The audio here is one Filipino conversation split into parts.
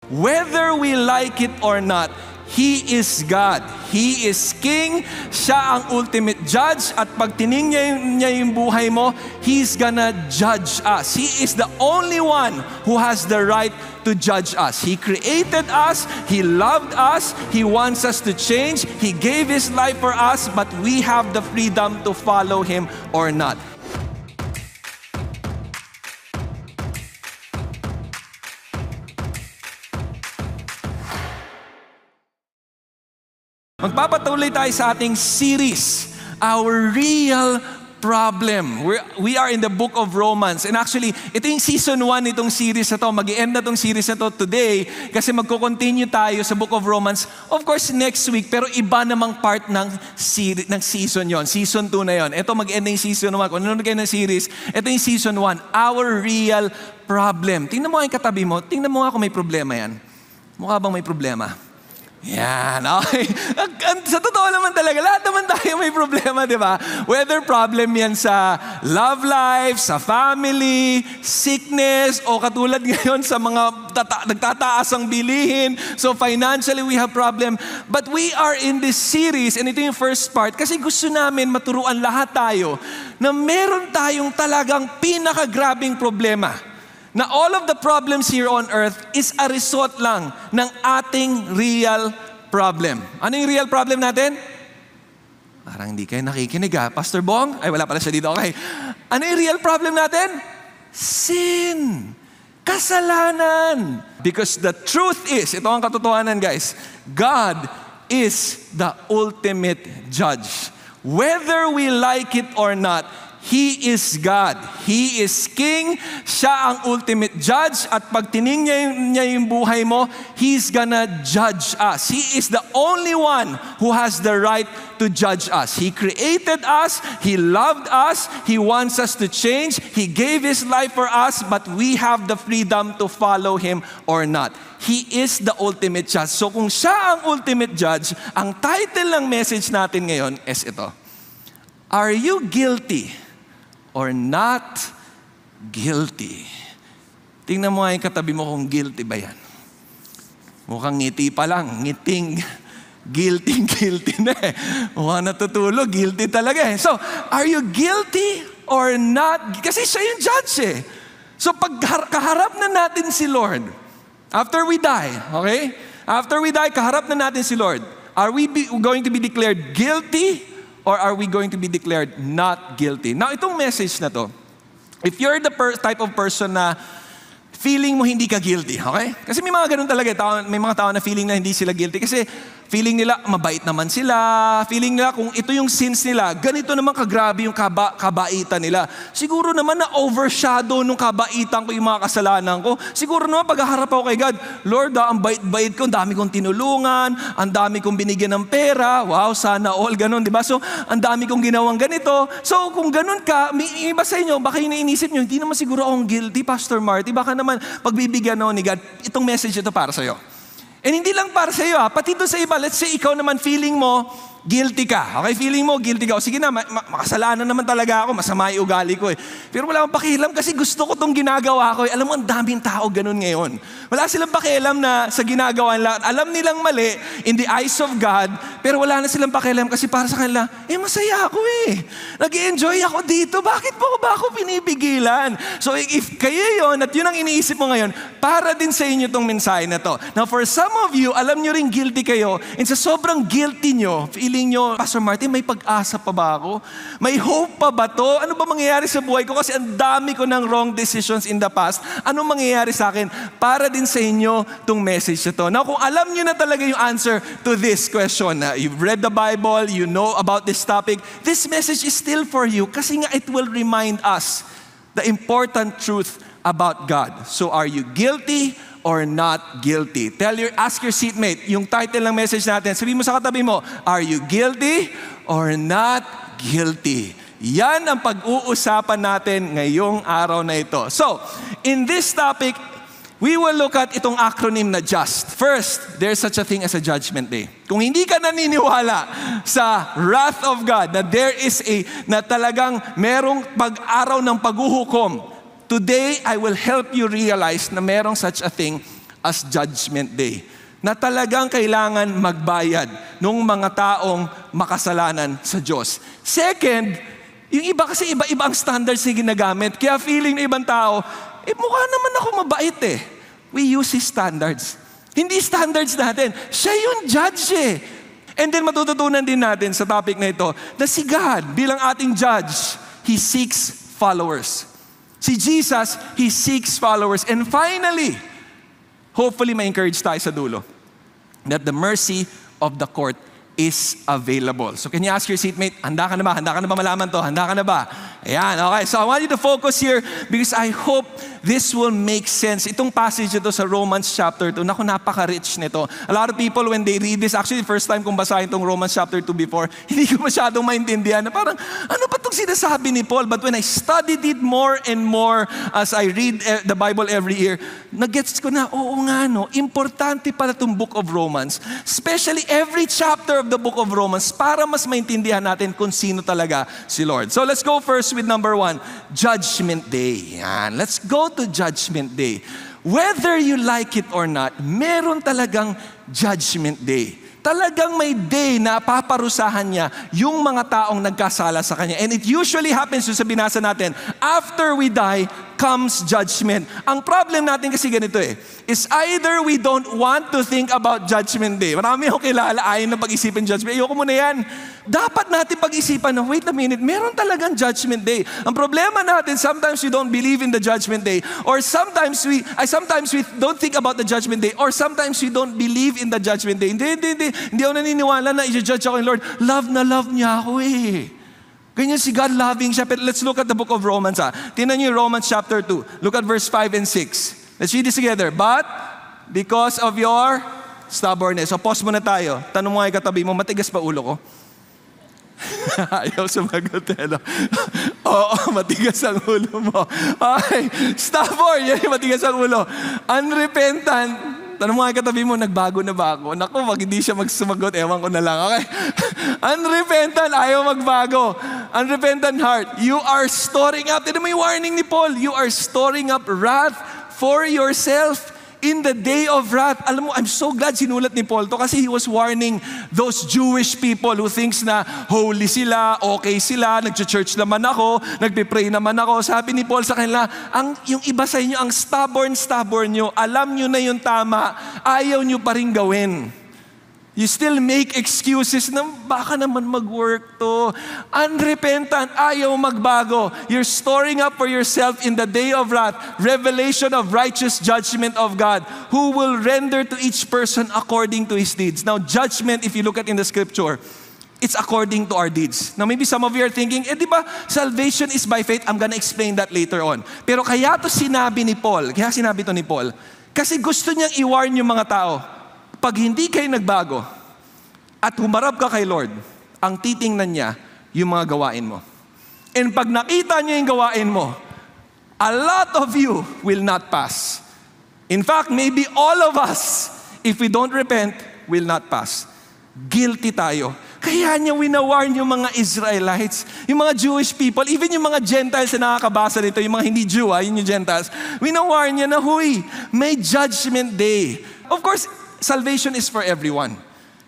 Whether we like it or not, He is God. He is King. Siya ang ultimate judge. At pag tiningnan niya yung buhay mo, He's gonna judge us. He is the only one who has the right to judge us. He created us. He loved us. He wants us to change. He gave His life for us, but we have the freedom to follow Him or not. Magpapatuloy tayo sa ating series, Our Real Problem. We are in the book of Romans. And actually, ito yung season 1 nitong series na to. Mag-i-end na itong series na to today kasi magko-continue tayo sa book of Romans. Of course, next week, pero iba namang part ng season yon. Season 2 na yon. Ito mag-end na yung season 1. Kung nanonood kayo ng series, ito yung season 1, Our Real Problem. Tingnan mo nga yung katabi mo. Tingnan mo nga kung may problema yan. Mukha bang may problema? Yan, okay. Sa totoo naman talaga, lahat naman tayo may problema, di ba? Whether problem yan sa love life, sa family, sickness, o katulad ngayon sa mga nagtataas ang bilihin. So financially, we have problem. But we are in this series, and ito yung first part, kasi gusto namin maturuan lahat tayo na meron tayong talagang pinakagrabing problema. Na all of the problems here on earth is a result lang ng ating real problem. Ano yung real problem natin? Parang hindi kayo nakikinig ha. Pastor Bong? Ay, wala pala siya dito. Okay. Ano yung real problem natin? Sin. Kasalanan. Because the truth is, ito ang katotohanan guys, God is the ultimate judge. Whether we like it or not, He is God. He is King. Siya ang ultimate judge. At pag tiningnan niya yung buhay mo, He's gonna judge us. He is the only one who has the right to judge us. He created us. He loved us. He wants us to change. He gave His life for us, but we have the freedom to follow Him or not. He is the ultimate judge. So kung siya ang ultimate judge, ang title ng message natin ngayon is ito. Are you guilty or not guilty? Tingnan mo nga yung katabi mo kung guilty ba yan. Mukhang ngiti pa lang. Ngiting, guilty na eh. Mukhang natutulog, guilty talaga eh. So, are you guilty or not? Kasi siya yung judge eh. So, pag kaharap na natin si Lord, after we die, okay? After we die, kaharap na natin si Lord. Are we going to be declared guilty or are we going to be declared not guilty? Now, itong message na to, if you're the type of person na feeling mo hindi ka guilty, okay? Kasi may mga ganun talaga, may mga tao na feeling na hindi sila guilty kasi feeling nila mabait naman sila, feeling nila kung ito yung sins nila, ganito naman kagrabe yung kabaitan nila. Siguro naman na overshadow nung kabaitan ko yung mga kasalanan ko. Siguro naman paghaharap ako kay God, Lord, ang bait-bait ko, ang dami kong tinulungan, ang dami kong binigyan ng pera, wow, sana all, ganun, di ba? So, ang dami kong ginawang ganito. So, kung ganun ka, may iba sa inyo, baka yung nainisip nyo, hindi naman siguro akong guilty, Pastor Marty, baka naman pagbibigyan ako ni God, itong message ito para sa'yo. And hindi lang para sa iyo, pati doon sa iba, let's say ikaw naman feeling mo, guilty ka. Okay, feeling mo, guilty ka. O sige na, makasalanan naman talaga ako, masama yung ugali ko eh. Pero wala akong pakialam kasi gusto ko itong ginagawa ko. Alam mo, ang daming tao ganun ngayon. Wala silang pakialam na sa ginagawa nila. Alam nilang mali in the eyes of God, pero wala na silang pakialam kasi para sa kanila, masaya ako eh. Nag-i-enjoy ako dito. Bakit ba ako pinipigilan? So if kayo yun, at yun ang iniisip mo ngayon, para din sa inyo itong mensahe na to. Now for some of you, alam nyo rin guilty kayo, and sa sobrang guilty nyo, feeling nyo, Pastor Martin, may pag-asa pa ba ako? May hope pa ba to? Ano ba mangyayari sa buhay ko? Kasi ang dami ko ng wrong decisions in the past. Anong mangyayari sa akin? Para din sa inyo itong message na to. Now, kung alam nyo na talaga yung answer to this question, you've read the Bible, you know about this topic, this message is still for you kasi nga it will remind us the important truth about God. So, are you guilty or not guilty? Ask your seatmate, yung title ng message natin, sabihin mo sa katabi mo, are you guilty or not guilty? Yan ang pag-uusapan natin ngayong araw na ito. So, in this topic, we will look at itong acronym na JUST. First, there's such a thing as a judgment day. Kung hindi ka naniniwala sa wrath of God, na talagang merong pag-araw ng paghuhukom, today, I will help you realize na merong such a thing as Judgment Day. Na talagang kailangan magbayad ng mga taong makasalanan sa Diyos. Second, yung iba kasi iba-iba ang standards na ginagamit. Kaya feeling ng ibang tao, mukha naman ako mabait eh. We use His standards. Hindi standards natin. Siya yung judge eh. And then matututunan din natin sa topic na ito, na si God bilang ating judge, He seeks followers. Si Jesus, He seeks followers. And finally, hopefully ma-encourage tayo sa dulo, that the mercy of the court is available. So can you ask your seatmate, handa ka na ba? Handa ka na ba malaman to? Handa ka na ba? Ayan, okay. So I want you to focus here because I hope this will make sense. Itong passage ito sa Romans chapter 2, naku, napaka-rich nito. A lot of people when they read this, actually first time kong basahin itong Romans chapter 2 before, hindi ko masyadong maintindihan na parang, ano ba itong sinasabi ni Paul? But when I studied it more and more as I read the Bible every year, nag-gets ko na, oo nga no, importante pala itong book of Romans. Especially every chapter of the book of Romans para mas maintindihan natin kung sino talaga si Lord. So let's go first with number 1, Judgment Day. Yan. Let's go to Judgment Day. Whether you like it or not, meron talagang Judgment Day. Talagang may day na paparusahan niya yung mga taong nagkasala sa Kanya. And it usually happens, sa binasa natin, after we die, comes judgment. Ang problem natin kasi ganito is either we don't want to think about Judgment Day. Marami akong kilala, ayaw na pag-isipin Judgment Day. Ayoko muna yan. Dapat natin pag-isipan na, wait a minute, meron talagang Judgment Day. Ang problema natin, sometimes we don't believe in the Judgment Day, or sometimes we don't think about the Judgment Day, or sometimes we don't believe in the Judgment Day. Hindi ako naniniwala na i-judge ako ng Lord. Love na love niya ako eh. Ganyan si God, loving siya. But let's look at the book of Romans. Tingnan niyo Romans chapter 2. Look at verse 5 and 6. Let's read this together. But because of your stubbornness. So pause muna tayo. Tanong mo nga yung katabi mo, matigas pa ulo ko? Ayaw sumagot. Oo, matigas ang ulo mo. Okay, stubborn. Yan yung matigas ang ulo. Unrepentant. Tanong mo nga katabi mo, nagbago na ba ako? Naku, wag hindi siya magsumagot, ewan ko na lang, okay? Unrepentant, ayaw magbago. Unrepentant heart, you are storing up. Tignan mo yung warning ni Paul. You are storing up wrath for yourself in the day of wrath. Alam mo, I'm so glad sinulat ni Paul to kasi he was warning those Jewish people who thinks na holy sila, okay sila, nag-church naman ako, nagpe-pray naman ako. Sabi ni Paul sa kanila, yung iba sa inyo, ang stubborn nyo, alam nyo na yung tama, ayaw nyo pa rin gawin. You still make excuses na baka naman mag-work to. Unrepentant, ayaw magbago. You're storing up for yourself in the day of wrath, revelation of righteous judgment of God, who will render to each person according to his deeds. Now, judgment, if you look at in the scripture, it's according to our deeds. Now, maybe some of you are thinking, di ba, salvation is by faith. I'm gonna explain that later on. Pero kaya sinabi to ni Paul, kasi gusto niyang i-warn yung mga tao, pag hindi kayo nagbago at humarap ka kay Lord, ang titingnan niya yung mga gawain mo. And pag nakita niya yung gawain mo, a lot of you will not pass. In fact, maybe all of us, if we don't repent, will not pass. Guilty tayo. Kaya niya winawarn yung mga Israelites, yung mga Jewish people, even yung mga Gentiles na nakakabasa nito, yung mga hindi Jew, yun yung Gentiles, winawarn niya na, huy, may judgment day. Of course, salvation is for everyone.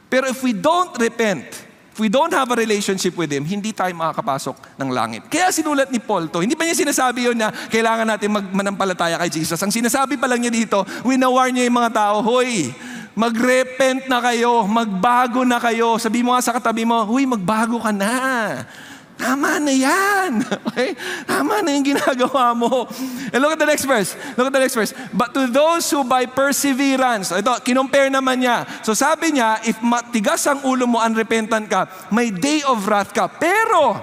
Pero if we don't repent, if we don't have a relationship with Him, hindi tayo makakapasok ng langit. Kaya sinulat ni Paul to. Hindi pa niya sinasabi yun na kailangan natin manampalataya kay Jesus. Ang sinasabi pa lang niya dito, winawar niya yung mga tao, hoy, mag-repent na kayo, magbago na kayo. Sabi mo nga sa katabi mo, huy, magbago ka na. Tama na yan. Okay? Tama na yung ginagawa mo. And look at the next verse. But to those who by perseverance, ito, kinumpare naman niya. So sabi niya, if matigas ang ulo mo, unrepentant ka, may day of wrath ka. Pero,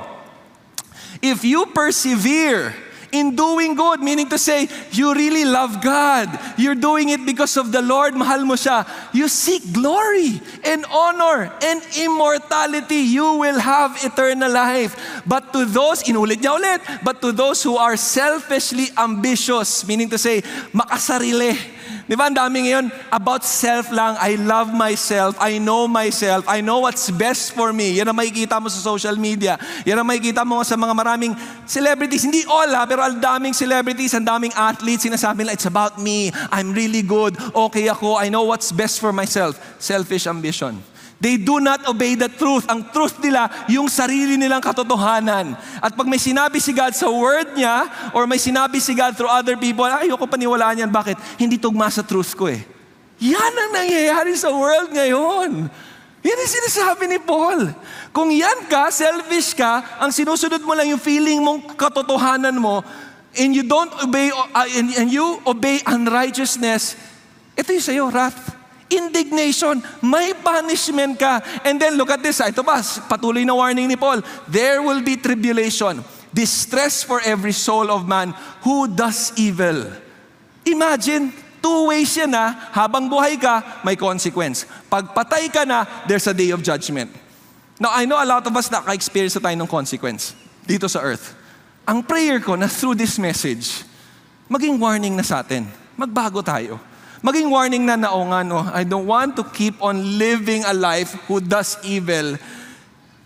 if you persevere in doing good, meaning to say, you really love God. You're doing it because of the Lord. Mahal mo siya. You seek glory and honor and immortality. You will have eternal life. But to those, inulit niya ulit, but to those who are selfishly ambitious, meaning to say, makasarili, Di ba, ang dami ngayon, about self lang, I love myself, I know what's best for me. Yan ang makikita mo sa social media. Yan ang makikita mo sa mga maraming celebrities. Hindi all pero ang daming celebrities, ang daming athletes, sinasabi nila, it's about me, I'm really good, okay ako, I know what's best for myself. Selfish ambition. They do not obey the truth. Ang truth nila, yung sarili nilang katotohanan. At pag may sinabi si God sa word niya, or may sinabi si God through other people, ayoko paniwalaan yan. Bakit? Hindi tugma sa truth ko eh. Yan ang nangyayari sa world ngayon. Yan ang sinasabi ni Paul. Kung yan ka, selfish ka, ang sinusunod mo lang yung feeling mong katotohanan mo, and you don't obey, and you obey unrighteousness, ito yung sa'yo, wrath. Indignation, may punishment ka. And then look at this, ito pa, patuloy na warning ni Paul. There will be tribulation, distress for every soul of man who does evil. Imagine, two ways yan habang buhay ka, may consequence. Pag patay ka na, there's a day of judgment. Now, I know a lot of us naka-experience na tayo ng consequence dito sa earth. Ang prayer ko na through this message, maging warning na sa atin. Magbago tayo. Maging warning na I don't want to keep on living a life who does evil.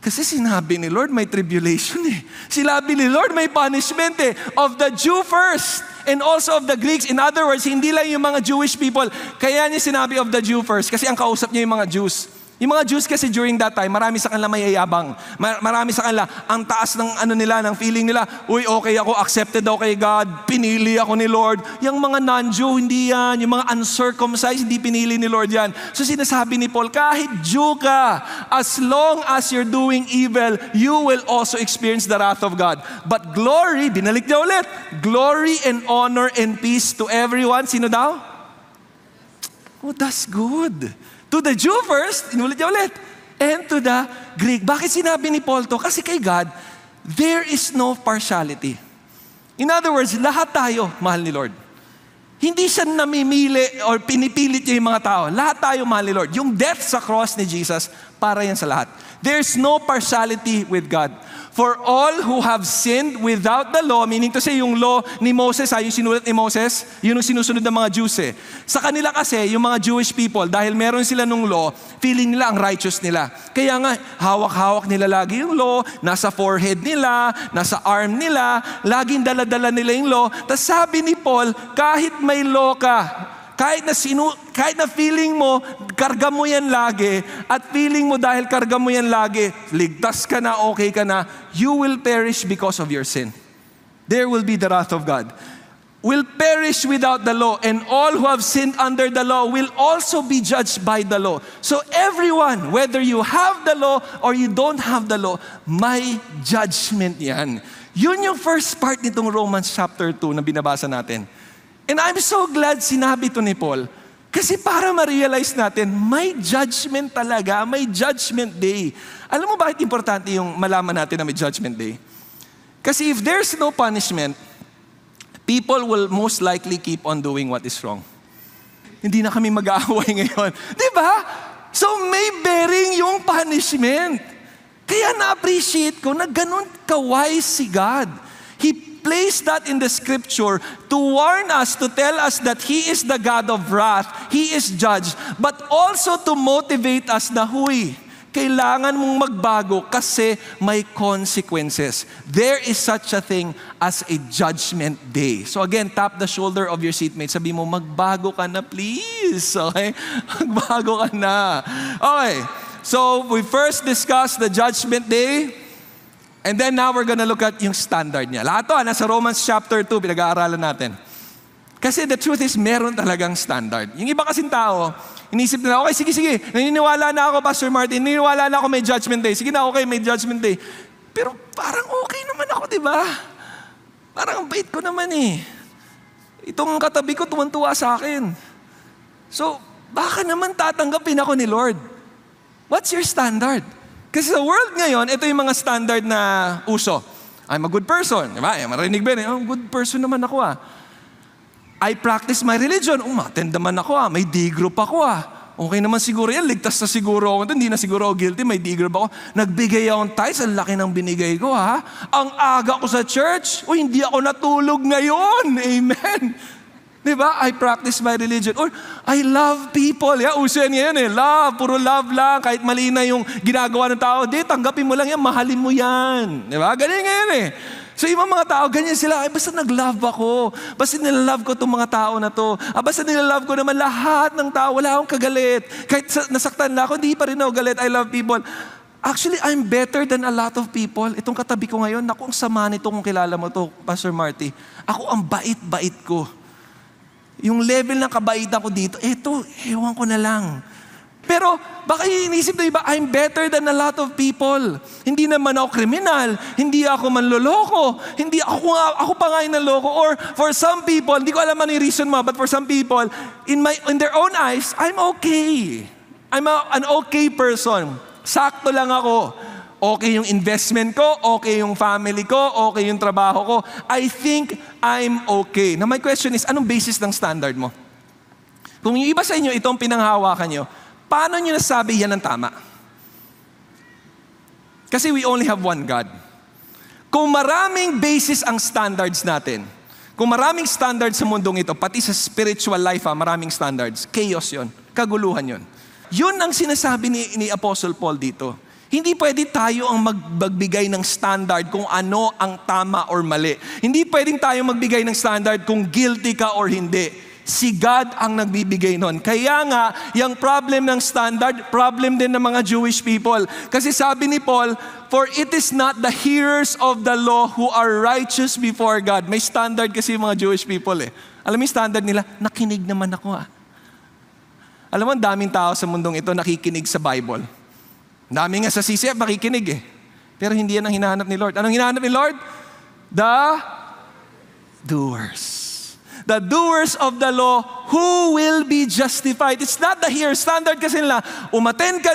Kasi sinabi ni Lord, may tribulation eh. Sinabi ni Lord, may punishment eh. Of the Jew first, and also of the Greeks. In other words, hindi lang yung mga Jewish people. Kaya niya sinabi of the Jew first, kasi ang kausap niya yung mga Jews. Yung mga Jews kasi during that time, marami sa kanila mayayabang. Marami sa kanila, ang taas ng ng feeling nila, uy, okay ako, accepted ako kay God, pinili ako ni Lord. Yung mga non-Jew, hindi yan. Yung mga uncircumcised, hindi pinili ni Lord yan. So sinasabi ni Paul, kahit Jew ka, as long as you're doing evil, you will also experience the wrath of God. But glory, binalik niya ulit, glory and honor and peace to everyone. Sino daw? Oh, that's good. To the Jew first, inulit niya ulit, and to the Greek. Bakit sinabi ni Paul to? Kasi kay God, there is no partiality. In other words, lahat tayo mahal ni Lord. Hindi siya namimili or pinipilit niya yung mga tao. Lahat tayo mahal ni Lord. Yung death sa cross ni Jesus, para yan sa lahat. There's no partiality with God. For all who have sinned without the law, meaning to say yung law ni Moses, yung sinulat ni Moses, yun yung sinusunod ng mga Jews eh. Sa kanila kasi, yung mga Jewish people, dahil meron sila nung law, feeling nila ang righteous nila. Kaya nga, hawak-hawak nila lagi yung law, nasa forehead nila, nasa arm nila, laging dala-dala nila yung law. Tapos sabi ni Paul, kahit may law ka, kahit na feeling mo, karga mo yan lagi, at feeling mo dahil karga mo yan lagi, ligtas ka na, okay ka na, you will perish because of your sin. There will be the wrath of God. Will perish without the law, and all who have sinned under the law will also be judged by the law. So everyone, whether you have the law or you don't have the law, may judgment yan. Yun yung first part nitong Romans chapter 2 na binabasa natin. And I'm so glad sinabi to ni Paul. Kasi para ma-realize natin, may judgment talaga, may judgment day. Alam mo bakit importante yung malaman natin na may judgment day? Kasi if there's no punishment, people will most likely keep on doing what is wrong. Hindi na kami mag-aaway ngayon. Diba? So may bearing yung punishment. Kaya na-appreciate ko na ganun ka-wise si God. He placed that in the scripture to warn us, to tell us that He is the God of wrath, He is judge, but also to motivate us na, huy, kailangan mong magbago kasi may consequences. There is such a thing as a judgment day. So again, tap the shoulder of your seatmate. Sabi mo, magbago ka na please. Okay? Magbago ka na. Okay. So we first discussed the judgment day. And then now we're gonna look at yung standard niya. Lahat to, nasa Romans chapter 2, pinag-aaralan natin. Kasi the truth is, meron talagang standard. Yung iba kasing tao, inisip nila, okay, sige, naniniwala na ako, Pastor Martin, naniniwala na ako may judgment day. Sige na, okay, may judgment day. Pero parang okay naman ako, di ba? Parang ang bait ko naman eh. Itong katabi ko, tuwan-tuwa sa akin. So, baka naman tatanggapin ako ni Lord. What's your standard? Kasi sa world ngayon, ito yung mga standard na uso. I'm a good person. Diba? Marinig ba yun? Good person naman ako I practice my religion. Attend naman ako May D group ako Okay naman siguro yan. Ligtas na siguro ako. Hindi na siguro ako guilty. May D group ako. Nagbigay akong tithes. Ang laki ng binigay ko Ang aga ko sa church. Hindi ako natulog ngayon. Amen. Di ba? I practice my religion. Or, I love people. Yeah, uso yan ngayon eh. Love, puro love lang. Kahit mali na yung ginagawa ng tao, di, tanggapin mo lang yan, mahalin mo yan. Di ba? Ganyan ngayon eh. So yung mga tao, ganyan sila, ay basta nag-love ako. Basta nilalove ko itong mga tao na to. Basta nilalove ko naman lahat ng tao. Wala akong kagalit. Kahit nasaktan na ako, hindi pa rin ako galit. I love people. Actually, I'm better than a lot of people. Itong katabi ko ngayon, naku, ang sama nito kung kilala mo to, Pastor Marty. Ako ang bait-bait ko. Yung level ng kabaitan ko dito, eto, ewan ko na lang. Pero baka inisip na iba, I'm better than a lot of people. Hindi naman ako kriminal, hindi ako manloloko, hindi ako pa nga yung naloko. Or for some people, hindi ko alam ano yung reason mo, but for some people, in their own eyes, I'm okay. I'm an okay person. Sakto lang ako. Okay yung investment ko, okay yung family ko, okay yung trabaho ko. I think I'm okay. Now my question is, anong basis ng standard mo? Kung yung iba sa inyo, itong pinanghawakan nyo, paano nyo nasabi yan ang tama? Kasi we only have one God. Kung maraming basis ang standards natin, kung maraming standards sa mundong ito, pati sa spiritual life, maraming standards, chaos yon, kaguluhan yon. Yun ang sinasabi ni Apostle Paul dito. Hindi pwede tayo ang magbigay ng standard kung ano ang tama or mali. Hindi pwedeng tayo magbigay ng standard kung guilty ka or hindi. Si God ang nagbibigay nun. Kaya nga, yung problem ng standard, problem din ng mga Jewish people. Kasi sabi ni Paul, for it is not the hearers of the law who are righteous before God. May standard kasi yung mga Jewish people eh. Alam mo yung standard nila? Nakinig naman ako ah. Alam mo, daming tao sa mundong ito nakikinig sa Bible. Dami nga sa CCF makikinig eh. Pero hindi yan ang hinahanap ni Lord. Anong hinahanap ni Lord? The doers. The doers of the law who will be justified. It's not the here. Standard kasi nila, umattend ka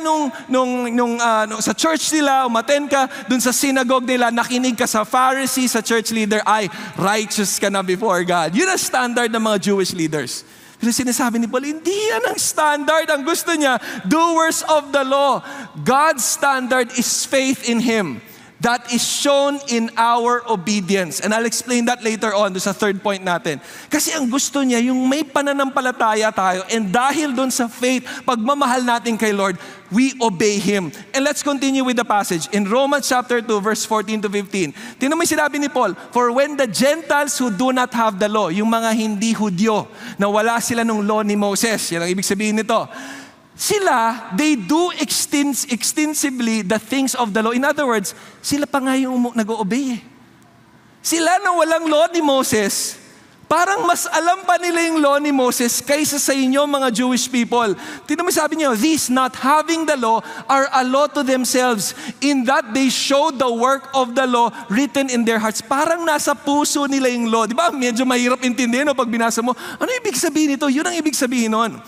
sa church nila, umattend ka dun sa synagogue nila, nakinig ka sa Pharisee, sa church leader, ay righteous ka na before God. Yun ang standard ng mga Jewish leaders. Pero sinasabi ni Paul, hindi yan ang standard. Ang gusto niya, doers of the law. God's standard is faith in Him. That is shown in our obedience. And I'll explain that later on sa third point natin. Kasi ang gusto niya, yung may pananampalataya tayo, and dahil doon sa faith, pagmamahal natin kay Lord, we obey Him. And let's continue with the passage. In Romans chapter 2, verse 14 to 15. Tingnan mo yung sinabi ni Paul, for when the Gentiles who do not have the law, yung mga hindi Hudyo, na wala sila ng law ni Moses, yan ang ibig sabihin nito, sila, they do extensively the things of the law. In other words, sila pa nga yung nag-o-obey eh. Sila na walang law ni Moses, parang mas alam pa nila yung law ni Moses kaysa sa inyo mga Jewish people. Tignan mo sabi niyo, these not having the law are a law to themselves in that they show the work of the law written in their hearts. Parang nasa puso nila yung law. Di ba? Medyo mahirap intindihin pag binasa mo. Ano ibig sabihin nito? Yun ang ibig sabihin nun.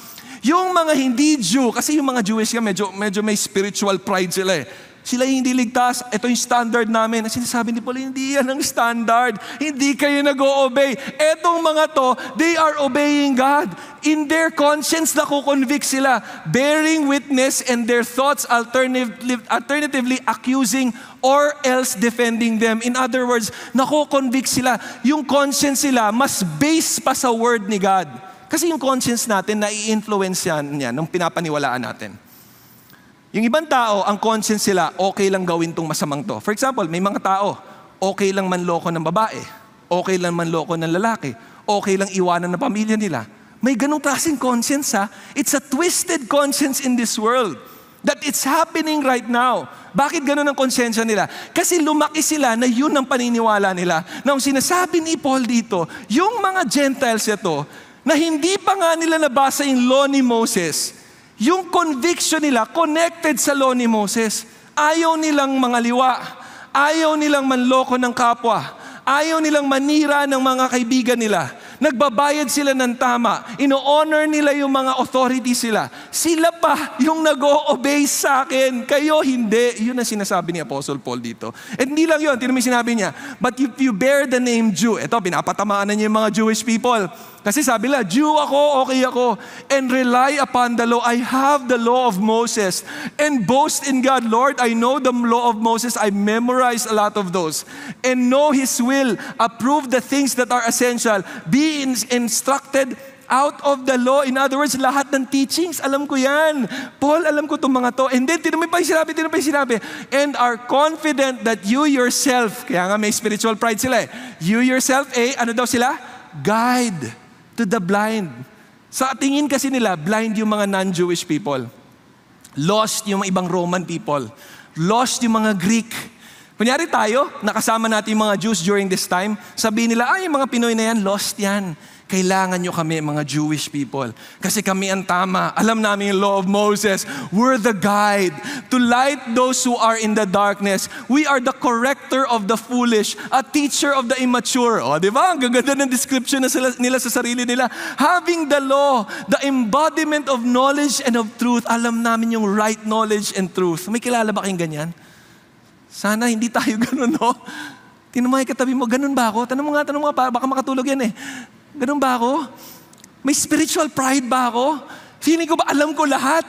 Yung mga hindi Jew, kasi yung mga Jewish ka, medyo may spiritual pride sila eh. Sila hindi ligtas, ito yung standard namin. Ang sinasabi ni Paul, hindi yan ang standard. Hindi kayo nag-o-obey. Etong mga to, they are obeying God. In their conscience, nakukonvict sila. Bearing witness and their thoughts alternatively accusing or else defending them. In other words, nakukonvict sila. Yung conscience sila, mas based pa sa word ni God. Kasi yung conscience natin, nai-influence yan nung pinapaniwalaan natin. Yung ibang tao, ang conscience sila, okay lang gawin tong masamang to. For example, may mga tao, okay lang manloko ng babae, okay lang manloko ng lalaki, okay lang iwanan ng pamilya nila. May ganong klaseng conscience ha. It's a twisted conscience in this world. That it's happening right now. Bakit ganun ang konsensya nila? Kasi lumaki sila na yun ang paniniwala nila. Na ang sinasabi ni Paul dito, yung mga Gentiles ito, na hindi pa nga nila nabasa yung law ni Moses, yung conviction nila connected sa law ni Moses. Ayaw nilang mangaliwa, ayaw nilang manloko ng kapwa, ayaw nilang manira ng mga kaibigan nila. Nagbabayad sila ng tama, ino-honor nila yung mga authorities sila. Sila pa yung nag-o-obey sa akin, kayo hindi. Yun ang sinasabi ni Apostle Paul dito. At hindi lang yun, tinamay sinabi niya, but if you bear the name Jew, ito, pinapatamaan na niya yung mga Jewish people. Kasi sabi nila, Jew ako, okay ako, and rely upon the law. I have the law of Moses and boast in God. Lord, I know the law of Moses. I memorized a lot of those. And know His will. Approve the things that are essential. Be instructed out of the law. In other words, lahat ng teachings, alam ko yan. Paul, alam ko itong mga to. And then, tinumay pa yung sinabi. And are confident that you yourself, kaya nga may spiritual pride sila eh. You yourself, ano daw sila? Guide to the blind. Sa tingin kasi nila, blind yung mga non-Jewish people. Lost yung ibang Roman people. Lost yung mga Greek. Kunyari tayo, nakasama natin yung mga Jews during this time, sabihin nila, yung mga Pinoy na yan, lost yan. Kailangan nyo kami, mga Jewish people. Kasi kami ang tama. Alam namin yung law of Moses. We're the guide to light those who are in the darkness. We are the corrector of the foolish, a teacher of the immature. O, di ba? Ang gaganda ng description na nila sa sarili nila. Having the law, the embodiment of knowledge and of truth. Alam namin yung right knowledge and truth. May kilala ba kayong ganyan? Sana hindi tayo ganun, no? Tinumay katabi mo, ganun ba ako? Tanong mo nga, baka makatulog yan eh. Ganun ba ako? May spiritual pride ba ako? Feeling ko ba alam ko lahat?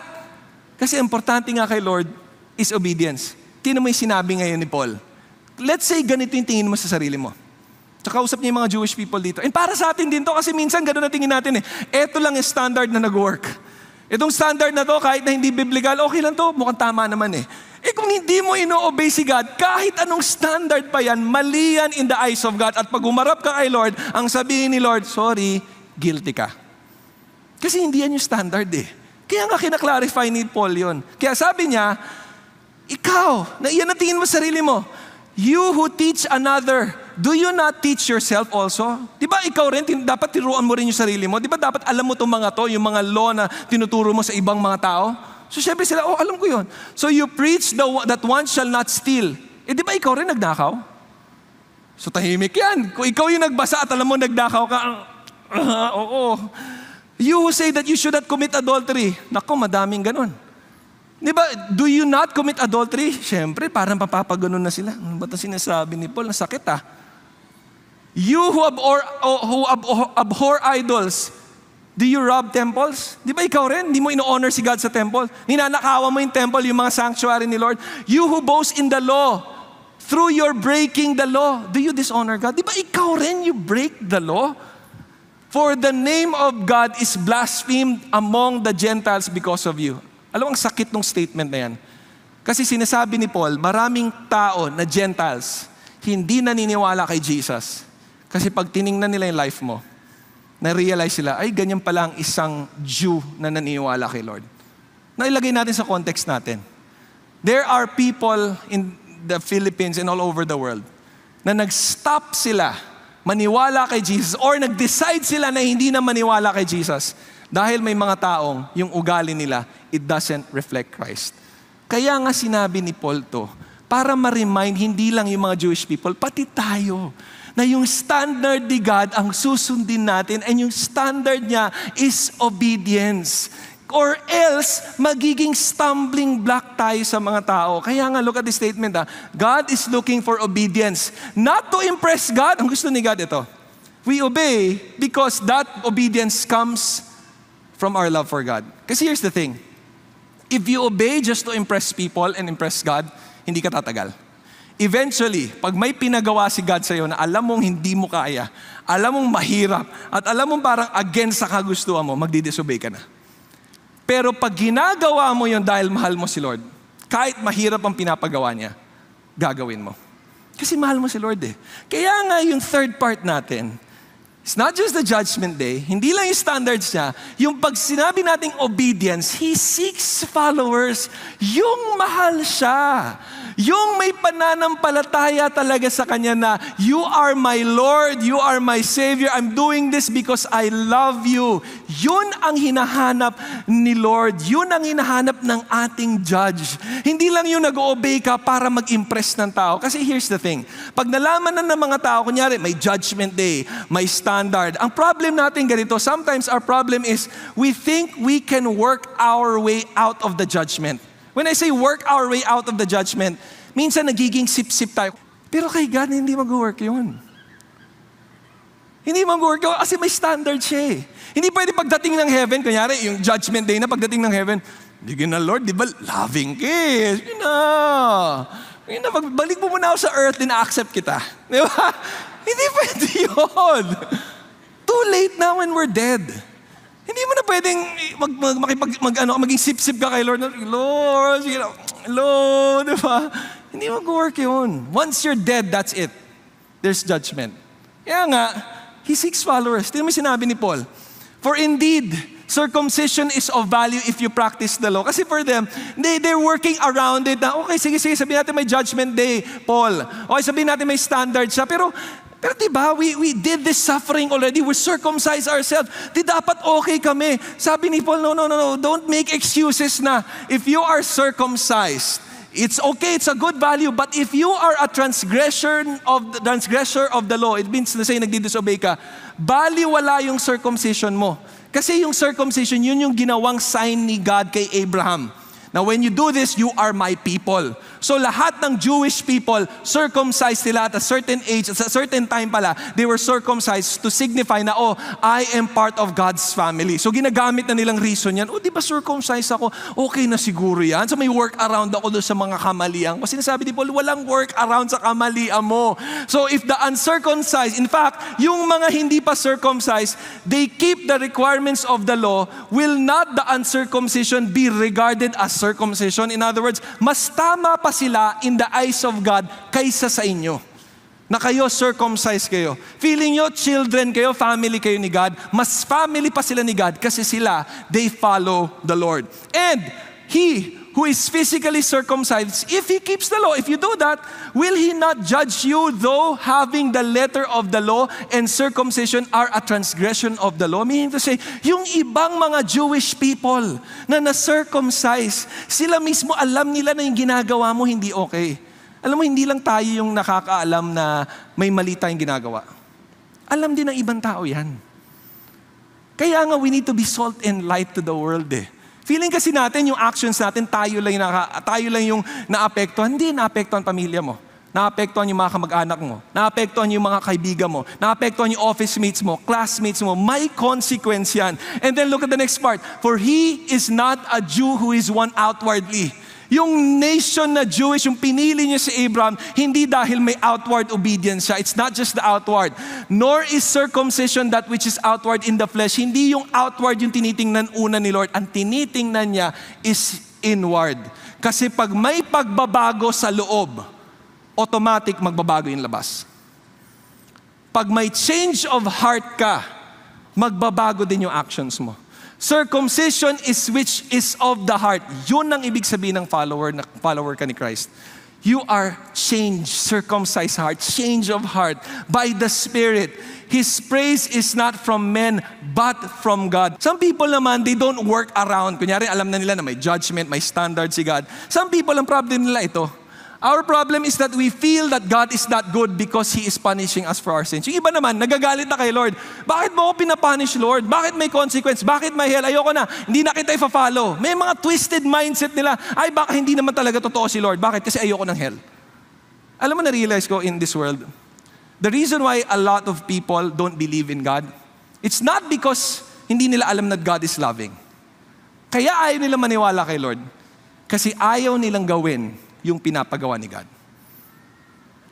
Kasi importante nga kay Lord is obedience. Tingnan mo yung sinabi ngayon ni Paul. Let's say ganito yung tingin mo sa sarili mo. Tsaka usap niya yung mga Jewish people dito. And para sa atin din to kasi minsan ganun na tingin natin eh. Ito lang yung standard na nag-work. Itong standard na to kahit na hindi biblical, okay lang to. Mukhang tama naman eh. Kung hindi mo ino-obey si God, kahit anong standard pa yan, mali yan in the eyes of God. At pag umarap ka kay Lord, ang sabihin ni Lord, sorry, guilty ka. Kasi hindi yan yung standard eh. Kaya nga kinaklarify ni Paul yun. Kaya sabi niya, ikaw, na iyan ang tingin mo sa sarili mo, you who teach another, do you not teach yourself also? Di ba ikaw rin, dapat tiruan mo rin yung sarili mo? Di ba dapat alam mo itong mga to, yung mga law na tinuturo mo sa ibang mga tao? So syempre sila, alam ko yun. So you preach that one shall not steal. Di ba ikaw rin nagnakaw? So tahimik yan. Kung ikaw yung nagbasa at alam mo nagnakaw ka, oo. You who say that you should not commit adultery. Naku, madaming ganun. Di ba, do you not commit adultery? Syempre, parang papapaganon na sila. Ano ba ito sinasabi ni Paul? Nasakit ah. You who abhor idols, do you rob temples? Di ba ikaw rin? Di mo ino-honor si God sa temple? Ninanakawan mo yung temple, yung mga sanctuary ni Lord. You who boast in the law, through your breaking the law, do you dishonor God? Di ba ikaw rin, you break the law? For the name of God is blasphemed among the Gentiles because of you. Alam mo, ang sakit ng statement na yan. Kasi sinasabi ni Paul, maraming tao na Gentiles, hindi naniniwala kay Jesus. Kasi pag tiningnan nila yung life mo, na-realize sila, ay ganyan pala ang isang Jew na naniniwala kay Lord. Nailagay natin sa context natin. There are people in the Philippines and all over the world na nag-stop sila maniwala kay Jesus or nag-decide sila na hindi na maniwala kay Jesus dahil may mga taong yung ugali nila, it doesn't reflect Christ. Kaya nga sinabi ni Paul to, para ma-remind hindi lang yung mga Jewish people, pati tayo, na yung standard ni God ang susundin natin and yung standard niya is obedience. Or else, magiging stumbling block tayo sa mga tao. Kaya nga, look at the statement. God is looking for obedience. Not to impress God. Ang gusto ni God ito. We obey because that obedience comes from our love for God. Kasi here's the thing. If you obey just to impress people and impress God, hindi ka tatagal. Eventually, pag may pinagawa si God sa'yo na alam mong hindi mo kaya, alam mong mahirap, at alam mong parang against sa kagustuhan mo, magdi-disobey ka na. Pero pag ginagawa mo yon dahil mahal mo si Lord, kahit mahirap ang pinapagawa niya, gagawin mo. Kasi mahal mo si Lord eh. Kaya nga yung third part natin, it's not just the judgment day, hindi lang yung standards niya, yung pag sinabi nating obedience, He seeks followers, yung mahal siya. Yung may pananampalataya talaga sa Kanya na, you are my Lord, you are my Savior, I'm doing this because I love you. Yun ang hinahanap ni Lord. Yun ang hinahanap ng ating judge. Hindi lang yung nag-obey ka para mag-impress ng tao. Kasi here's the thing, pag nalaman na ng mga tao, kunyari may judgment day, may standard. Ang problem natin ganito, sometimes our problem is, we think we can work our way out of the judgment. When I say work our way out of the judgment, minsan nagiging sip-sip tayo. Pero kay God, hindi mag-work yun. Hindi mag-work yun kasi may standard siya eh. Hindi pwede pagdating ng heaven, kunyari yung judgment day na pagdating ng heaven, bigyan na Lord, di ba loving kiss? Yun na, balik mo muna ako sa earth, din na-accept kita. Di ba? Hindi pwede yun. Too late na when we're dead. Hindi mo na pwedeng maging sip-sip ka kay Lord. Lord, di ba? Hindi mag-work yun. Once you're dead, that's it. There's judgment. Kaya nga, He seeks followers. Tingnan mo sinabi ni Paul. For indeed, circumcision is of value if you practice the law. Kasi for them, they're working around it na, okay, sige, sabihin natin may judgment day, Paul. Okay, sabihin natin may standard siya. Pero diba, we did this suffering already. We circumcised ourselves. Di dapat okay kami. Sabi ni Paul, no. Don't make excuses na if you are circumcised, it's okay, it's a good value. But if you are a transgressor of the law, it means na say nagdi-disobey ka, baliwala yung circumcision mo. Kasi yung circumcision, yun yung ginawang sign ni God kay Abraham. Now when you do this, you are my people. So lahat ng Jewish people, circumcised sila at a certain age, at a certain time pala, they were circumcised to signify na, oh, I am part of God's family. So ginagamit na nilang reason yan, oh, di ba circumcised ako? Okay na siguro yan. So may work around ako doon sa mga kamalian. Kasi sinasabi ni Paul, walang work around sa kamalian mo. So if the uncircumcised, in fact, yung mga hindi pa circumcised, they keep the requirements of the law, will not the uncircumcision be regarded as circumcision? In other words, mas tama pa sila in the eyes of God kaysa sa inyo. Na kayo circumcised kayo. Feeling nyo, children kayo, family kayo ni God. Mas family pa sila ni God kasi sila, they follow the Lord. And He who is physically circumcised, if he keeps the law, if you do that, will He not judge you, though having the letter of the law and circumcision are a transgression of the law? Meaning to say, yung ibang mga Jewish people na na-circumcise, sila mismo alam nila na yung ginagawa mo hindi okay. Alam mo, hindi lang tayo yung nakakaalam na may mali tayong ginagawa. Alam din ng ibang tao yan. Kaya nga, we need to be salt and light to the world eh. Feeling kasi natin yung actions natin, tayo lang yung naapektuhan. Hindi, naapektuhan pamilya mo. Naapektuhan yung mga kamag-anak mo. Naapektuhan yung mga kaibigan mo. Naapektuhan yung office mates mo, classmates mo. May consequence yan. And then look at the next part. For he is not a Jew who is one outwardly. Yung nation na Jewish, yung pinili niya si Abraham, hindi dahil may outward obedience siya. It's not just the outward. Nor is circumcision that which is outward in the flesh. Hindi yung outward yung tinitingnan una ni Lord. Ang tinitingnan niya is inward. Kasi pag may pagbabago sa loob, automatic magbabago yung labas. Pag may change of heart ka, magbabago din yung actions mo. Circumcision is which is of the heart. Yun ang ibig sabihin ng follower ka ni Christ. You are changed, circumcised heart, change of heart by the Spirit. His praise is not from men, but from God. Some people naman, they don't work around. Kunyari, alam na nila na may judgment, may standard si God. Some people, ang problem nila ito. Our problem is that we feel that God is not good because He is punishing us for our sins. Yung iba naman, nagagalit na kay Lord. Bakit mo ako pinapunish, Lord? Bakit may consequence? Bakit may hell? Ayoko na. Hindi na kita ifa-follow. May mga twisted mindset nila. Ay, baka hindi naman talaga totoo si Lord. Bakit? Kasi ayoko ng hell. Alam mo, na-realize ko in this world, the reason why a lot of people don't believe in God, it's not because hindi nila alam that God is loving. Kaya ayaw nila maniwala kay Lord. Kasi ayaw nilang gawin yung pinapagawa ni God.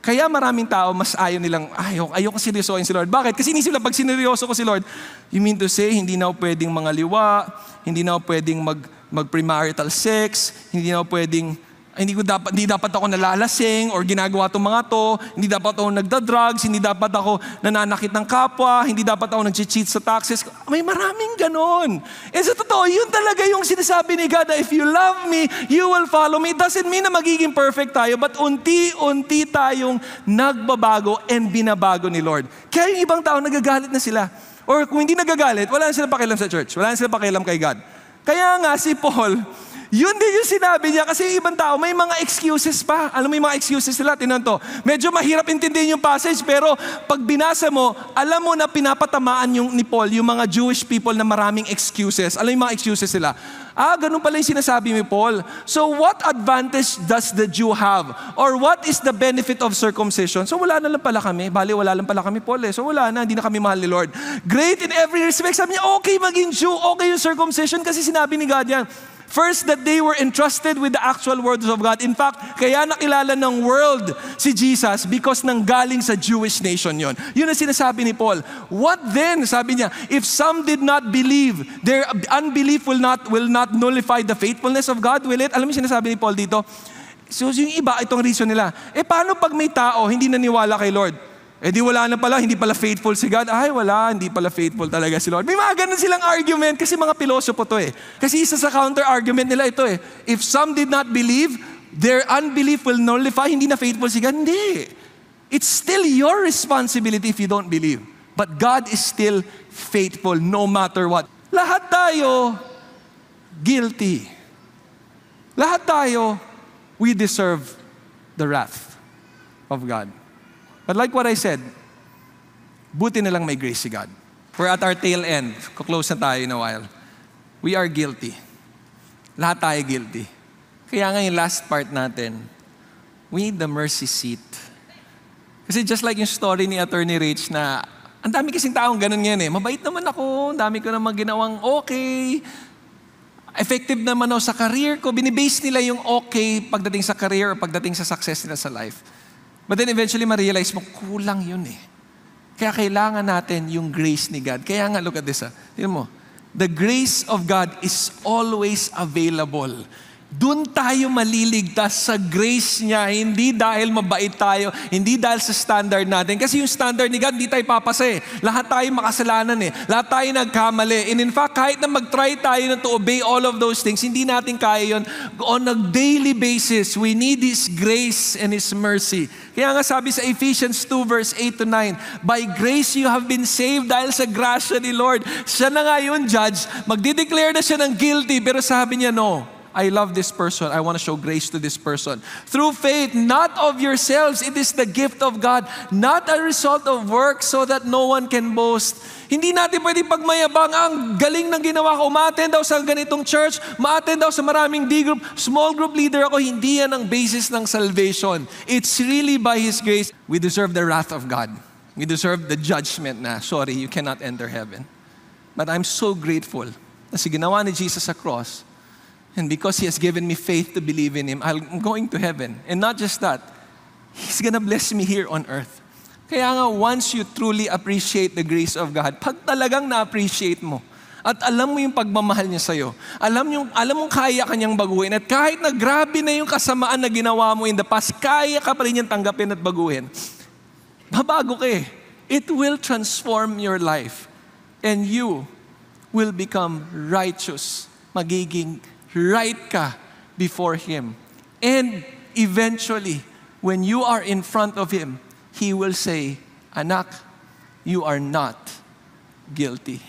Kaya maraming tao, mas ayaw nilang, ayoko seryosohin si Lord. Bakit? Kasi inisip lang, pag sineryoso ko si Lord, you mean to say, hindi na ako pwedeng mangaliwa, hindi na ako pwedeng mag-premarital sex, hindi dapat ako nalalasing or ginagawa itong mga to, hindi dapat ako nagda-drugs, hindi dapat ako nananakit ng kapwa, hindi dapat ako nag-cheat sa taxes. May maraming ganon. Eh sa totoo, yun talaga yung sinasabi ni God na if you love me, you will follow me. It doesn't mean na magiging perfect tayo, but unti-unti tayong nagbabago and binabago ni Lord. Kaya yung ibang tao nagagalit na sila. Or kung hindi nagagalit, wala na silang pakialam sa church. Wala na silang pakialam kay God. Kaya nga si Paul, Yun din yung sinabi niya kasi yung ibang tao may mga excuses pa. Alam mo yung mga excuses nila, tinan to. Medyo mahirap intindihin yung passage pero pag binasa mo, alam mo na pinapatamaan ni Paul yung mga Jewish people na maraming excuses. Alam mo yung mga excuses nila? Ganun pala yung sinasabi ni Paul. So what advantage does the Jew have? Or what is the benefit of circumcision? So wala na lang pala kami. Bali, wala lang pala kami, Paul eh. So wala na, hindi na kami mahal ni Lord. Great in every respect. Sabi niya, okay maging Jew, okay yung circumcision kasi sinabi ni God yan. First, that they were entrusted with the actual words of God. In fact, kaya nakilala ng world si Jesus because nang galing sa Jewish nation yon. Yun ang sinasabi ni Paul. What then? Sabi niya, if some did not believe, their unbelief will not nullify the faithfulness of God, will it? Alam mo yung sinasabi ni Paul dito? So yung iba, itong reason nila. Paano pag may tao hindi naniwala kay Lord? Di wala na pala, hindi pala faithful si God. Wala, hindi pala faithful talaga si Lord. May mga ganun silang argument kasi mga pilosopo to eh. Kasi isa sa counter-argument nila ito eh. If some did not believe, their unbelief will nullify, hindi na faithful si God. Hindi. It's still your responsibility if you don't believe. But God is still faithful no matter what. Lahat tayo guilty. Lahat tayo, we deserve the wrath of God. But like what I said, buti na lang may grace si God. We're at our tail end. Kuklose na tayo in a while. We are guilty. Lahat tayo guilty. Kaya nga yung last part natin, we need the mercy seat. Kasi just like yung story ni Attorney Rich na, ang dami kasing taong ganun ngayon eh. Mabait naman ako, ang dami ko naman ginawang okay. Effective naman ako sa career ko. Binibase nila yung okay pagdating sa career o pagdating sa success nila sa life. But then eventually ma-realize mo, kulang yun eh. Kaya kailangan natin yung grace ni God. Kaya nga, look at this. Tignan mo, the grace of God is always available. Doon tayo maliligtas sa grace niya, hindi dahil mabait tayo, hindi dahil sa standard natin. Kasi yung standard ni God, hindi tayo papasa eh. Lahat tayo makasalanan eh. Lahat tayo nagkamali. And in fact, kahit na mag-try tayo na to obey all of those things, hindi natin kaya yun. On a daily basis, we need His grace and His mercy. Kaya nga sabi sa Ephesians 2 verse 8 to 9, by grace you have been saved dahil sa grasya ni Lord. Siya na nga yun, judge. Magdideclare na siya ng guilty, pero sabi niya, no. I love this person. I want to show grace to this person. Through faith, not of yourselves. It is the gift of God, not a result of work so that no one can boast. Hindi natin pwede pagmayabang, ang galing ng ginawa ko. Ma-attend daw sa ganitong church, ma-attend daw sa maraming D-group, small group leader ako. Hindi yan ang basis ng salvation. It's really by His grace. We deserve the wrath of God. We deserve the judgment na, sorry, you cannot enter heaven. But I'm so grateful na si ginawa ni Jesus sa cross. And because He has given me faith to believe in Him, I'm going to heaven. And not just that, He's gonna bless me here on earth. Kaya nga, once you truly appreciate the grace of God, pag talagang na-appreciate mo, at alam mo yung pagmamahal niya sa'yo, alam mong kaya kanyang baguhin, at kahit na grabe na yung kasamaan na ginawa mo in the past, kaya ka pa rin niyang tanggapin at baguhin, babago ka eh. It will transform your life. And you will become righteous. Magiging right ka before Him. And eventually, when you are in front of Him, He will say, Anak, you are not guilty.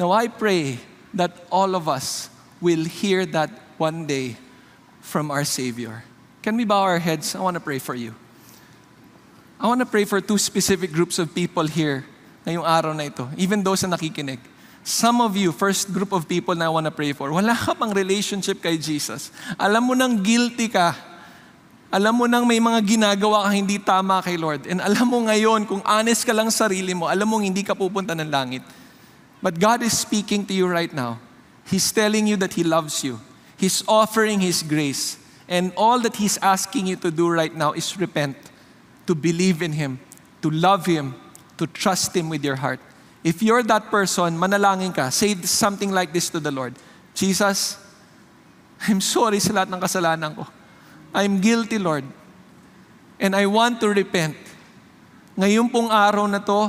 Now I pray that all of us will hear that one day from our Savior. Can we bow our heads? I want to pray for you. I want to pray for two specific groups of people here ngayong araw na ito, even those na nakikinig. Some of you, first group of people na I want to pray for, wala ka pang relationship kay Jesus. Alam mo nang guilty ka. Alam mo nang may mga ginagawa ka hindi tama kay Lord. And alam mo ngayon, kung honest ka lang sa sarili mo, alam mo hindi ka pupunta ng langit. But God is speaking to you right now. He's telling you that He loves you. He's offering His grace. And all that He's asking you to do right now is repent, to believe in Him, to love Him, to trust Him with your heart. If you're that person, manalangin ka, say something like this to the Lord. Jesus, I'm sorry sa lahat ng kasalanan ko. I'm guilty, Lord. And I want to repent. Ngayon pong araw na to,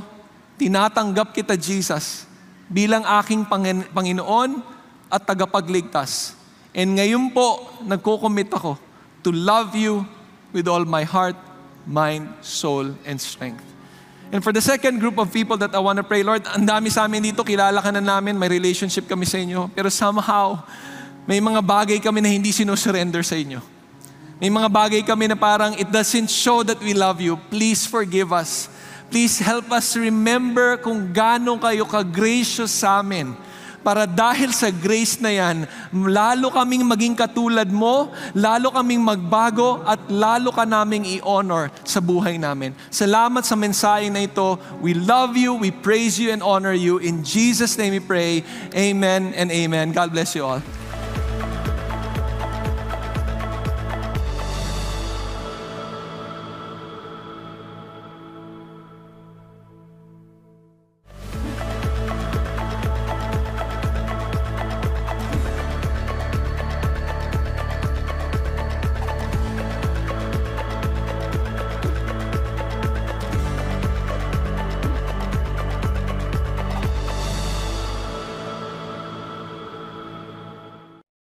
tinatanggap kita, Jesus, bilang aking Panginoon at tagapagligtas. And ngayon po, nagko-commit ako to love you with all my heart, mind, soul, and strength. And for the second group of people that I want to pray, Lord, ang dami sa amin dito, kilala ka na namin, may relationship kami sa inyo, pero somehow, May mga bagay kami na hindi sinusurrender sa inyo. May mga bagay kami na parang it doesn't show that we love you. Please forgive us. Please help us remember kung gaano kayo ka-gracious sa amin. Para dahil sa grace na yan, lalo kaming maging katulad mo, lalo kaming magbago, at lalo ka naming i-honor sa buhay namin. Salamat sa mensahe na ito. We love you, we praise you, and honor you. In Jesus' name we pray. Amen and amen. God bless you all.